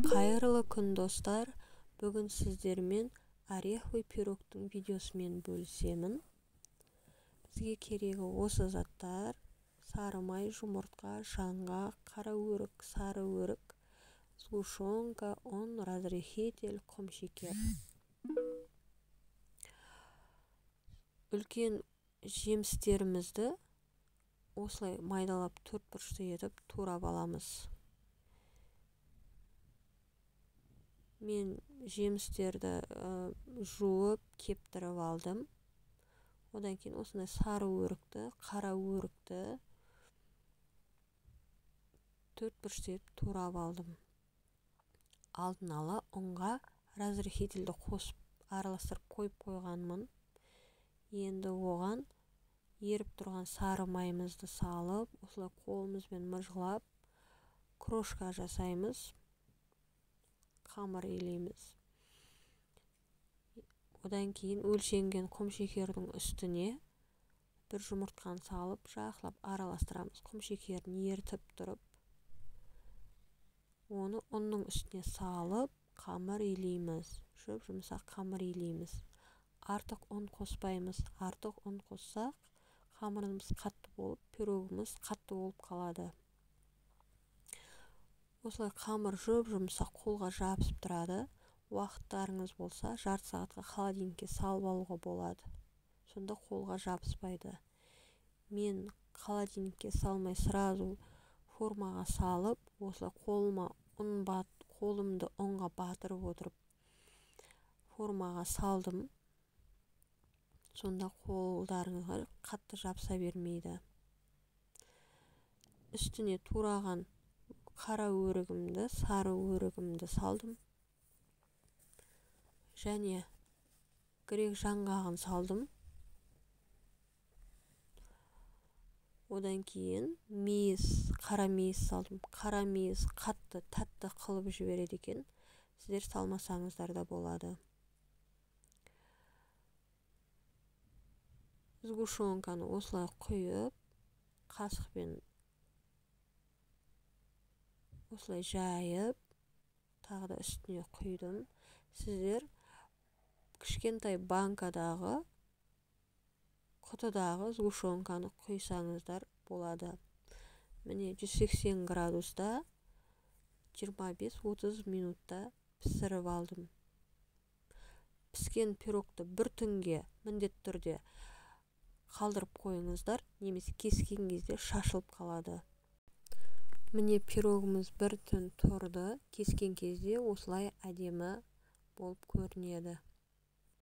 Қайырлы күн достар, бүгін сіздермен ореховый пирогтың видеосымен бөлісемін. Бізге керегі осы заттар: сары май, жұмыртқа, жаңғақ, қара өрік, сары өрік, сгущенка, ұн, разрыхитель, құмшекер. Үлкен жемістерімізді осылай майдалап төрт бұрышты етіп турап аламыз. Мен жемістерді жуып, кептіріп алдым. Одан кейін осындай сары өрікті, қара өрікті төрт бұрышты етіп турап алдым. Алдын ала ұнға разрыхительді қосып, араластырып қойып қойғанмын. Енді оған еріп тұрған сары майымызды салып, осылай қолымызбен мыжғылап, крошка жасаймыз. Қамыр илейміз. Одан кейін өлшенген құмшекердің үстіне бір жұмыртқаны салып, жақсылап араластырамыз. Құмшекерін ертіп тұрып, оны ұнның үстіне салып, қамыр илейміз. Жұмсақ қамыр илейміз. Артық ұн қоспаймыз. Артық ұн қоссақ, қамырымыз қатты болып, пирогымыз қатты болып қалады. Осылай қамыр жұмсақ қолға жабысып тұрады. Уақыттарыңыз болса, жарты сағатқа холодильникке салып алуға болады. Сонда қолға жабыспайды. Мен холодильникке салмай сразу формаға салып, осылай қолымды ұнға батырып отырып, формаға салдым. Сонда қолдарыңызға қатты жабыса бермейді. Үстіне тураған қара өрігімді, сары өрігімді салдым. Және грек жаңғағын салдым. Одан кейін қара мейіз салдым. Қара мейіз қатты, тәтті қылып жібереді екен. Сіздер салмасаңыздар да болады. Сгущенканы осылай құйып, қасықпен осылай жайып, тағы да үстіне құйдым. Сіздер кішкентай банкадағы, құтыдағы сгущенканы құйсаңыздар болады. Міне 180 градуста 25-30 минутта пісіріп алдым. Піскен пирогты бір түнге міндетті түрде қалдырып қойыңыздар, немесе кескен кезде шашылып қалады. Міне пирогымыз бір түн тұрды. Кескен кезде осылай әдемі болып көрінеді.